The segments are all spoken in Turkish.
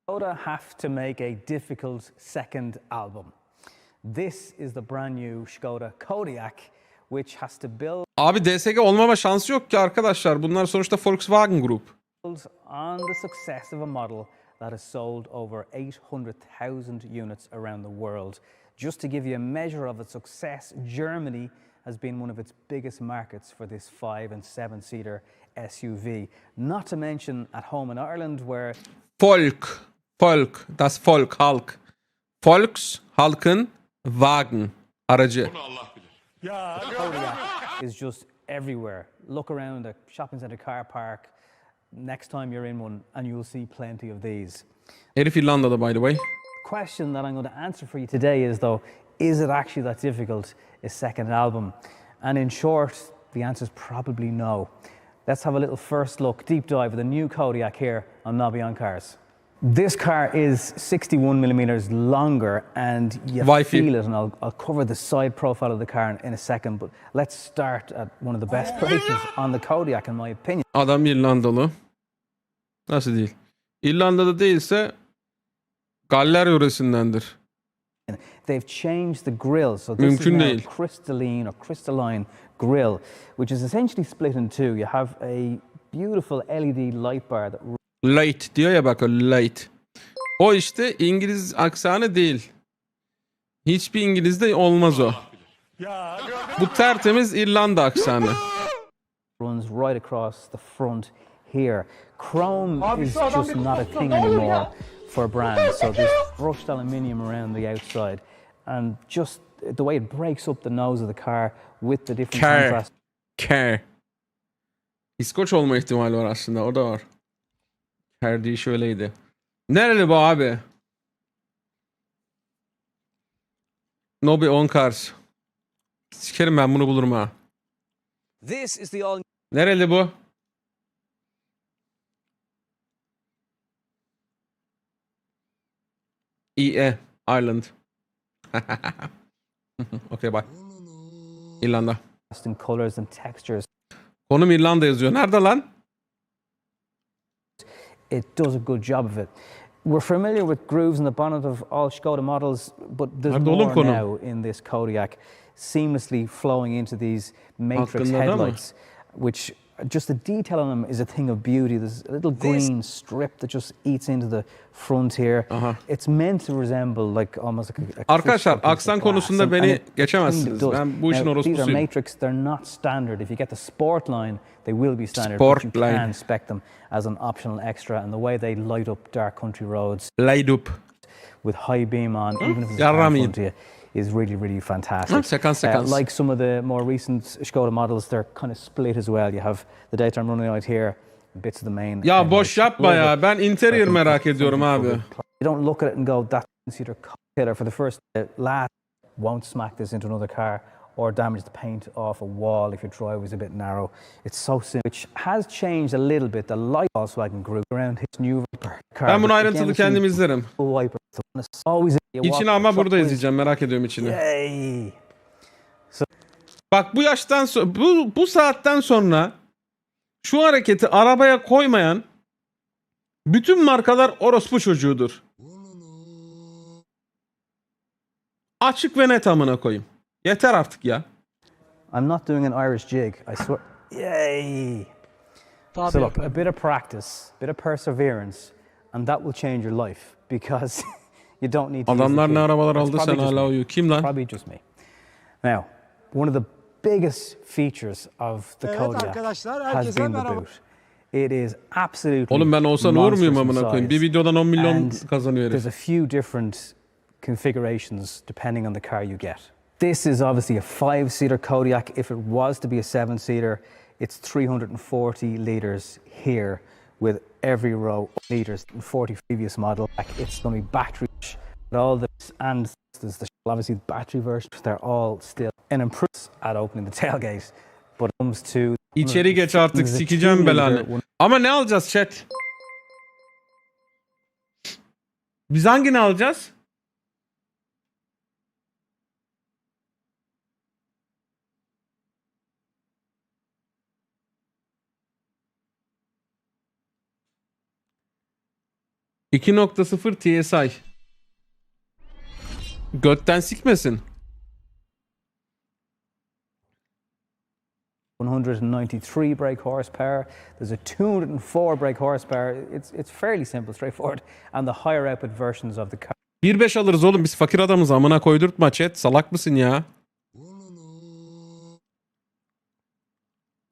Skoda have to make a difficult second album. This is the brand new Skoda Kodiaq, which has to build Abi DSG olmama şansı yok ki arkadaşlar. Bunlar sonuçta Volkswagen Group. on the success of a model that has sold over 800,000 units around the world. Just to give you a measure of its success, Germany has been one of its biggest markets for this 5 and 7-seater SUV. Not to mention at home in Ireland where Das Volk, halk. Volks, halkın, Wagen, aracı. Kodiaq is just everywhere. Look around a shopping centre car park next time you're in one and you'll see plenty of these. Herif İrlanda'da by the way. Question that I'm going to answer for you today is though, is it actually that difficult, a second album? And in short, the answer is probably no. Let's have a little first look, deep dive of the new Kodiaq here on Nobby on Cars. This car is 61 millimeters longer and you feel it, and I'll cover the side profile of the car in a second, but let's start at one of the best places on the Kodiaq in my opinion. Adam İrlandalı. Nasıl değil? İrlanda'da değilse Galler yöresindendir. They've changed the grille, so this is now a crystalline grille, which is essentially split in two. You have a beautiful LED light bar that... Light diyor ya bak, o light. O işte İngiliz aksanı değil. Hiçbir İngiliz'de olmaz o. Bu tertemiz İrlanda aksanı. Runs right across the front here. Chrome is just not a thing anymore for brands, so there's brushed aluminium around the outside, and just the way it breaks up the nose of the car with the different contrast. İskoç olma ihtimali var aslında, o da var. Her diye şöyleydi. Nereli bu abi? Nobby on Cars. Sikerim ben bunu bulurum ha. This is the all... Nereli bu? IE, Ireland. Okay, bye. İrlanda. in colors and textures. Konum İrlanda yazıyor. Nerede lan? It does a good job of it. We're familiar with grooves in the bonnet of all Skoda models, but there's more now in this Kodiaq, seamlessly flowing into these matrix headlights, which just the detail on them is a thing of beauty. There's a little green strip that just eats into the front here. It's meant to resemble like almost like a Arkadaşlar aksan konusunda beni geçemezsiniz. Ben bu işin orospusuyum. These are matrix. They're not standard. If you get the sport line, they will be standard. But you can spec them as an optional extra, and the way they light up dark country roads. Light up with high beam on, even if it's in front of you, is really, really fantastic. Like some of the more recent Skoda models, they're kind of split as well. You have the daytime running light here, bits of the main. Ya boş yapma ya. Ben interior merak ediyorum abi. You don't look at it and go, that's either killer for the first last won't smack this into another car or damage the paint off a wall if your drive was a bit narrow. It's so simple, which has changed a little bit. The light Volkswagen Group around his new car. Ben bunu ayrıntılı kendim izlerim. Always İçini ama burada izleyeceğim. Merak ediyorum içini. Bak bu yaştan sonra, bu saatten sonra şu hareketi arabaya koymayan bütün markalar orospu çocuğudur. Açık ve net amına koyayım. Yeter artık ya. I'm not doing an Irish jig, I swear. Yay! So look, a bit of practice, a bit of perseverance, and that will change your life because you don't need to. Adamlar ne arabalar aldı sen hala uyuyor. Kim lan? Probably just me. Now, one of the biggest features of the Kodiaq has been the boot. It is absolutely. Oğlum ben olsa ne olur muyum amına koyayım? Bir videodan 10 milyon kazanıyor herif. There's a few different configurations depending on the car you get. This is obviously a 5-seater Kodiaq. If it was to be a 7-seater, it's 340 litres here with every row litres and 40 previous model. It's going to be battery, all this, and there's obviously the battery version. They're all still an improvement at opening the tailgate, but it comes to İçeri geç artık, sikeceğim belanı. Ama ne alacağız chat? Biz hangini alacağız? 2.0 TSI. Götten sikmesin. 193 brake horsepower. There's a 204 brake horsepower. It's fairly simple, straightforward. And the higher output versions of the car. 1.5 alırız oğlum, biz fakir adamız, amına koydurtma chat, salak mısın ya?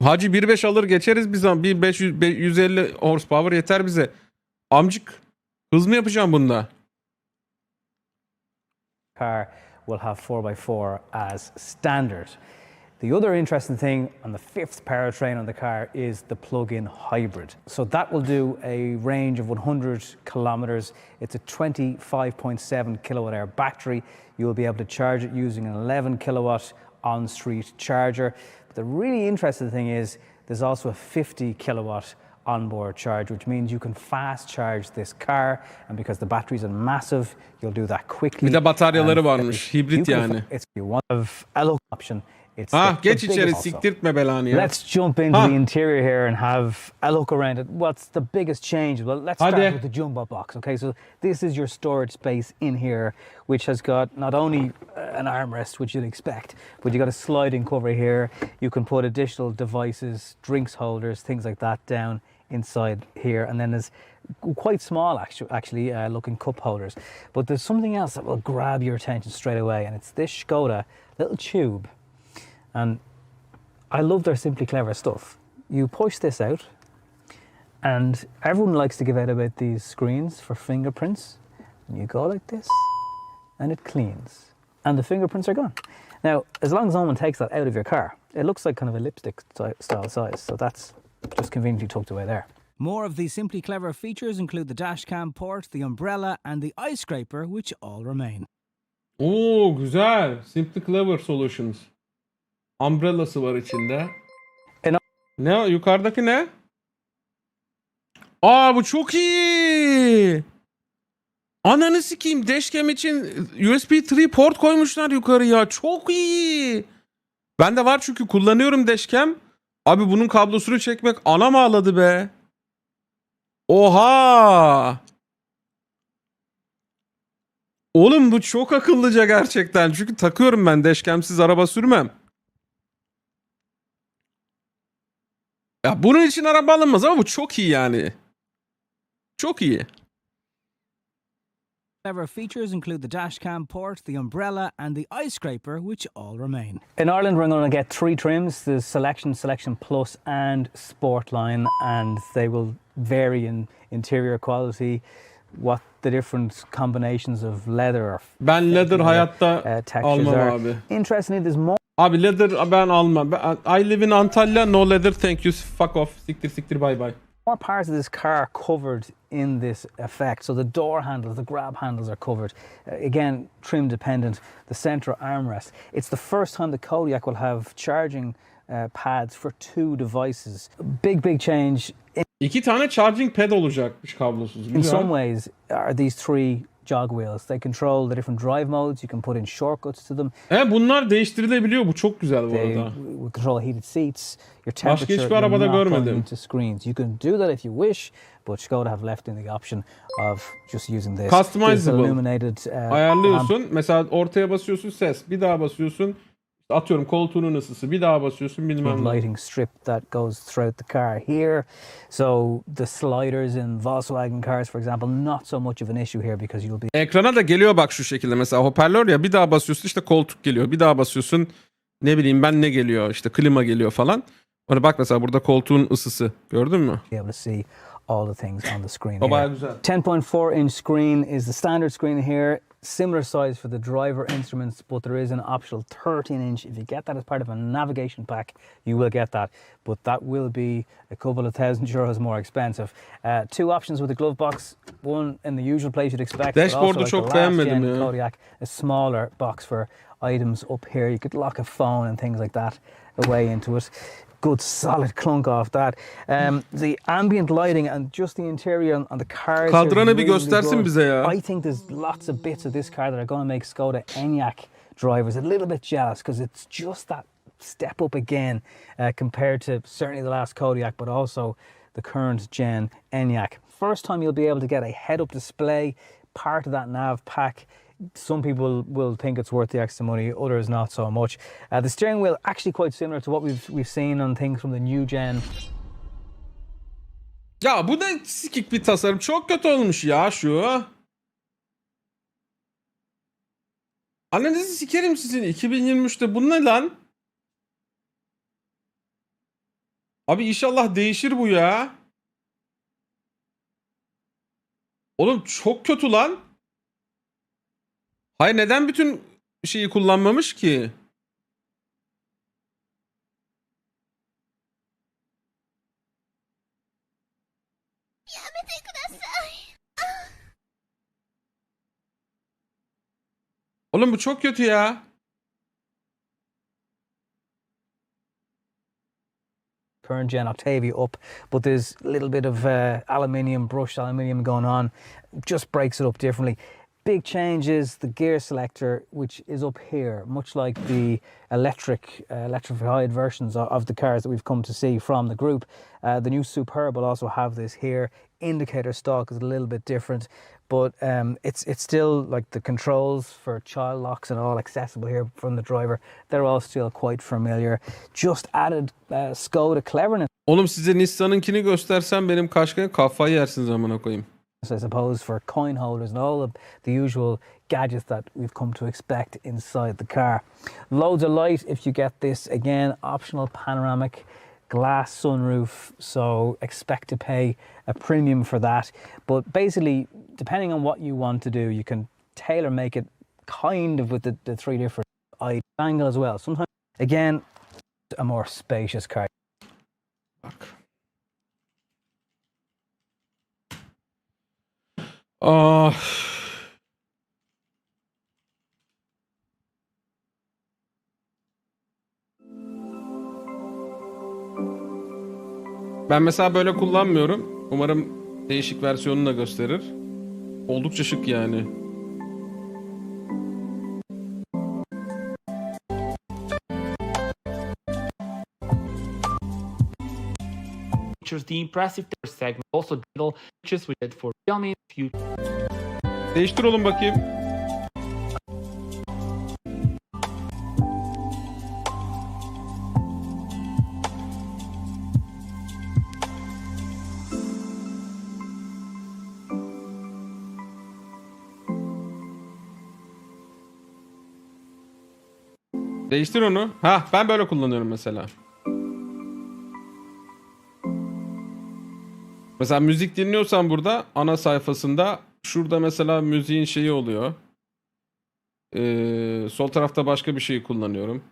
Hacı 1.5 alır geçeriz biz, 150 horsepower yeter bize. Amcık hız mı yapacağım bunda? Car will have 4x4 as standard. The other interesting thing on the fifth powertrain on the car is the plug-in hybrid. So that will do a range of 100 kilometers. It's a 25.7 kilowatt hour battery. You'll be able to charge it using an 11 kilowatt on-street charger. But the really interesting thing is there's also a 50 kilowatt onboard charge, which means you can fast charge this car, and because the batteries are massive, you'll do that quickly. Bir de bataryaları varmış, hibrit yani. It's one of a low option. Geç içeri, siktirtme belanı ya. Let's jump into the interior here and have a look around it. What's the biggest change? Well, let's start with the jumbo box. Okay, so this is your storage space in here, which has got not only an armrest, which you'd expect, but you got a sliding cover here. You can put additional devices, drinks holders, things like that down inside here, and then there's quite small actually looking cup holders. But there's something else that will grab your attention straight away, and it's this Skoda little tube. And I love their Simply Clever stuff. You push this out, and everyone likes to give out about these screens for fingerprints. And you go like this, and it cleans. And the fingerprints are gone. Now, as long as no one takes that out of your car, it looks like kind of a lipstick style size. So that's just conveniently tucked away there. More of the Simply Clever features include the dashcam port, the umbrella, and the eye scraper, which all remain. Oo güzel. Simply Clever Solutions. Umbrella'sı var içinde. Ne o? Yukarıdaki ne? Bu çok iyi. Ananı sikeyim. Dashcam için USB 3 port koymuşlar yukarıya. Çok iyi. Bende var çünkü kullanıyorum dashcam. Abi bunun kablosunu çekmek anam ağladı be. Oha. Oğlum bu çok akıllıca gerçekten. Çünkü takıyorum ben, dashcamsiz araba sürmem. Ya bunun için araba alınmaz ama bu çok iyi yani. Çok iyi. Clever features include the dashcam port, the umbrella, and the eye scraper, which all remain. In Ireland, we're going to get 3 trims: the Selection Plus, and Sportline, and they will vary in interior quality, what the different combinations of leather or ben leather hayatta almam abi. Interestingly, there's more. Abi leather ben almam. I live in Antalya, no leather, thank you, fuck off, siktir bye bye. More parts of this car covered in this effect. So the door handles, the grab handles are covered. Again, trim dependent. The center armrest. It's the first time the Kodiaq will have charging pads for 2 devices. Big change. 2 tane charging pad olacakmış kablosuz. In some ways, are these 3 jog wheels. They control the different drive modes. You can put in shortcuts to them. Bunlar değiştirilebiliyor. Bu çok güzel bu arada. They control heated seats. Your temperature. Başka hiçbir arabada görmedim. Into screens. You can do that if you wish, but Skoda have left in the option of just using this. Customizable. Illuminated. Ayarlıyorsun. Mesela ortaya basıyorsun, ses. Bir daha basıyorsun. Atıyorum koltuğunun ısısı. Bir daha basıyorsun, bilmem ne. Lighting strip that goes throughout the car here. So the sliders in Volkswagen cars, for example, not so much of an issue here because you'll be... Ekrana da geliyor bak şu şekilde. Mesela hoparlör ya, bir daha basıyorsun işte koltuk geliyor. Bir daha basıyorsun ne bileyim ben ne geliyor, işte klima geliyor falan. Ona bak mesela burada koltuğun ısısı. Gördün mü? Be able to see all the things on the screen. O bayağı güzel. 10.4 inch screen is the standard screen here. Similar size for the driver instruments, but there is an optional 13 inch. If you get that as part of a navigation pack, you will get that. But that will be a couple of €1,000 more expensive. 2 options with the glove box. One in the usual place you'd expect. Dashboard'u çok beğenmedim ya. Kodiaq, a smaller box for items up here. You could lock a phone and things like that away into it. Good solid clunk off that. The ambient lighting and just the interior on the cars. Kadranı bir göstersin bize ya. I think there's lots of bits of this car that are going to make Skoda Enyaq drivers a little bit jealous because it's just that step up again compared to certainly the last Kodiaq, but also the current gen Enyaq. first time you'll be able to get a head-up display, part of that nav pack. Some people will think it's worth the extra money, others not so much. The steering wheel actually quite similar to what we've seen on things from the new gen. Ya bu da sikik bir tasarım. Çok kötü olmuş ya şu. Annenizi sikerim sizin 2023'te. Bu ne lan? Abi inşallah değişir bu ya. Oğlum çok kötü lan. Hayır, neden bütün şeyi kullanmamış ki? Oğlum bu çok kötü ya. Current gen Octavia up, but there's a little bit of brushed aluminium going on. Just breaks it up differently. Big changes, the gear selector, which is up here, much like the electrified versions of the cars that we've come to see from the group. The new Superb will also have this here. Indicator stalk is a little bit different, but it's still like the controls for child locks and all accessible here from the driver. They're all still quite familiar. Just added Skoda cleverness. Oğlum size Nissan'ınkini göstersem benim kafayı yersiniz amına koyayım. I suppose, for coin holders and all of the usual gadgets that we've come to expect inside the car. Loads of light if you get this. Again, optional panoramic glass sunroof, so expect to pay a premium for that. But basically, depending on what you want to do, you can tailor make it kind of with the three different eye angle as well. Sometimes, again, a more spacious car. Bak. Ah. Ben mesela böyle kullanmıyorum. Umarım değişik versiyonunu da gösterir. Oldukça şık yani. Features the impressive segment, also digital features we did for Xiaomi future. Değiştir oğlum bakayım. Değiştir onu. Ha, ben böyle kullanıyorum mesela. Mesela müzik dinliyorsan burada ana sayfasında şurada mesela müziğin şeyi oluyor. Sol tarafta başka bir şey kullanıyorum.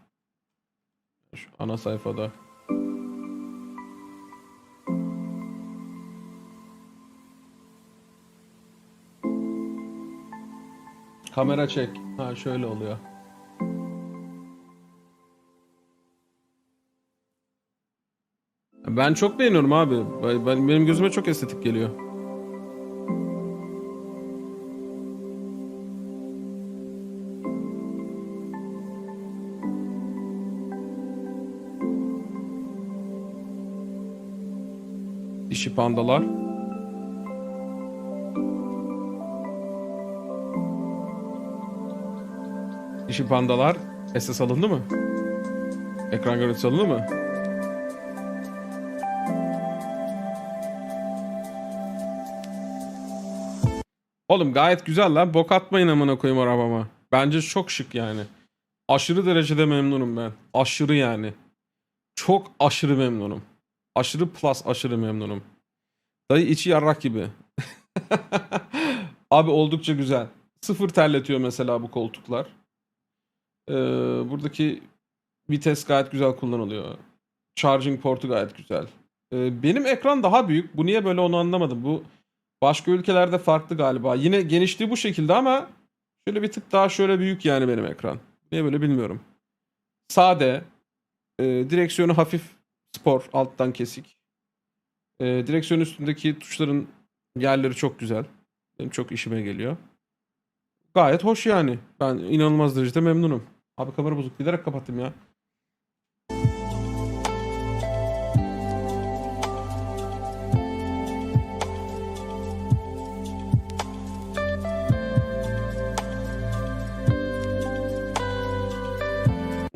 Şu ana sayfada. Kamera çek. Ha, şöyle oluyor. Ben çok beğeniyorum abi. Benim gözüme çok estetik geliyor. Dişi pandalar. Dişi pandalar. SS alındı mı? Ekran görüntüsü alındı mı? Oğlum gayet güzel lan. Bok atmayın amına koyayım arabama. Bence çok şık yani. Aşırı derecede memnunum ben. Aşırı yani. Çok aşırı memnunum. Aşırı plus aşırı memnunum. Dayı içi yarrak gibi. Abi oldukça güzel. Sıfır terletiyor mesela bu koltuklar. Buradaki vites gayet güzel kullanılıyor. Charging portu gayet güzel. Benim ekran daha büyük. Bu niye böyle onu anlamadım. Bu başka ülkelerde farklı galiba. Yine genişliği bu şekilde ama şöyle bir tık daha şöyle büyük yani benim ekran. Niye böyle bilmiyorum. Sade. Direksiyonu hafif spor. Alttan kesik. Direksiyon üstündeki tuşların yerleri çok güzel. Benim çok işime geliyor. Gayet hoş yani. Ben inanılmaz derecede memnunum. Abi kamera bozuk. Bilerek kapattım ya.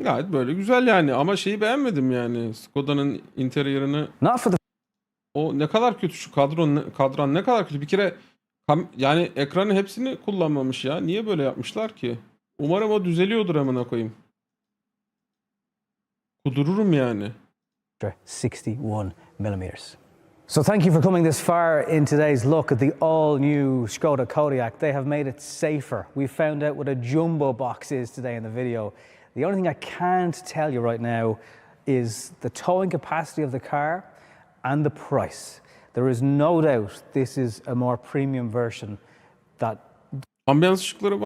Gayet böyle güzel yani ama şeyi beğenmedim yani. Skoda'nın interior'ını. Not for the O ne kadar kötü şu kadran ne kadar kötü. Bir kere yani ekranın hepsini kullanmamış ya. Niye böyle yapmışlar ki? Umarım o düzeliyordur amına koyayım. Kudururum yani. 61 millimeters. So thank you for coming this far in today's look at the all-new Skoda Kodiaq. They have made it safer. We found out what a jumbo box is today in the video. The only thing I can't tell you right now is the towing capacity of the car and the price. There is no doubt this is a more premium version that Ambiyans ışıkları